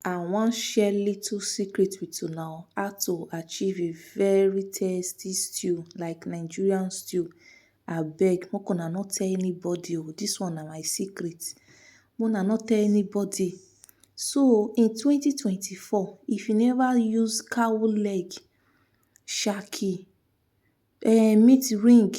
I wan share little secret with una how to achieve a very tasty stew like Nigerian stew. Abeg make una no tell anybody oo, dis one na my secret. Make una no tell anybody. So in 2024, if you never use cow leg, shaki, meat ring,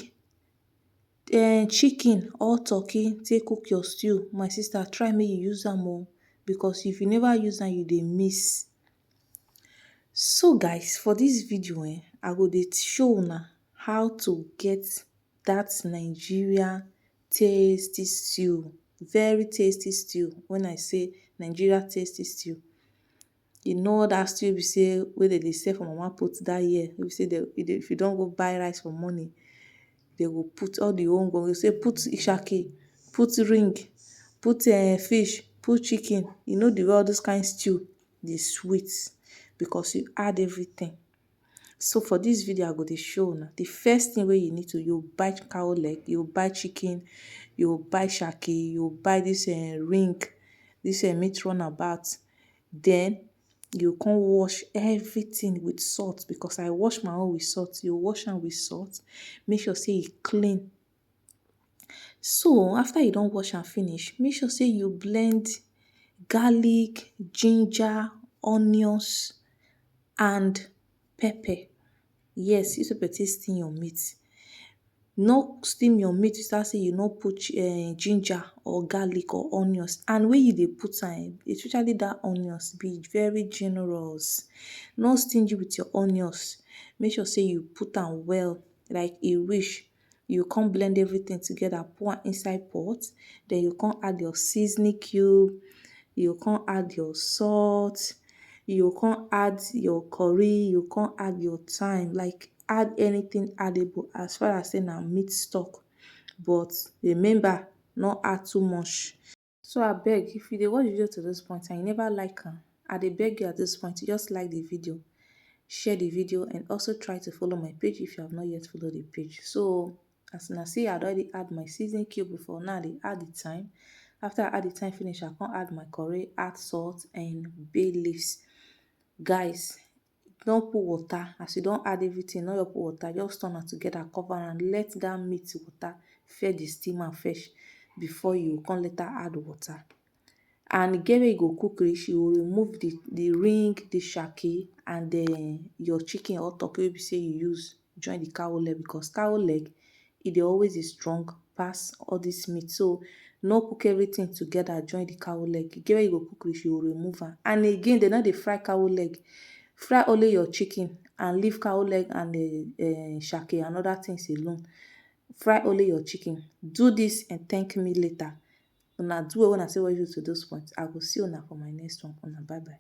chicken or turkey take cook your stew, my sister try make you use am oo, because if you never use am you dey miss. So guys, for dis video I go dey show una how to get dat Nigeria tasty stew, very tasty stew. When I say Nigeria tasty stew, you know dat stew wey be sey wey dem dey sell for mama put dat year, wey be sey if you don go buy rice for morning, dey go put all the whole go say put ishaki, put ring, put fish, put chicken. You know the way all those kind stew dey sweet because you add everything. So for dis video I go dey show una. The first thing wey you need to, you buy cow leg, you buy chicken, you buy shaki, you buy dis ring, dis meat runabout. Then you come wash everything with salt, because I wash my own with salt. You wash am with salt, make sure say e clean. So after you don wash am finish, make sure say you blend garlic, ginger, onions and pepper. Yes, use pepper take steam your meat. No steam your meat without say you no put ginger or garlic or onions. And when you dey put am, especially dat onions, be very generous. No stingy with your onions. Make sure say you put am well, like e reach. You come blend everything together, pour am inside pot. Then you come add your seasoning cube, you come add your salt, you come add your curry, you come add your thyme. Like add anything addable as far as say na meat stock. But remember, no add too much. So abeg, if you dey watch the video to dis point and you never like am, I dey beg you at dis point to just like the video, share the video, and also try to follow my page if you have not yet followed the page. So as una see, I already add my seasoning cube before. Now I dey add the thyme. After I add the thyme finish, I come add my curry, add salt and bay leaves. Guys, don't put water. As you don add everything, no put water. Just turn am together, cover am, let dat meat water fetch the steamer first before you come later add water. And get where you go cook reach, you go remove the ring, the shaki, and your chicken or turkey wey be say you use join the cow leg, because cow leg e dey always dey strong pass all this meat. So no cook everything together join the cow leg. Get where you go cook reach, you go remove am. And again, dem no dey fry cow leg. Fry only your chicken and leave cow leg and shaki and other things alone. Fry only your chicken. Do this and thank me later. Una do well when I say what you do to those points. I go see una for my next one. Una bye bye.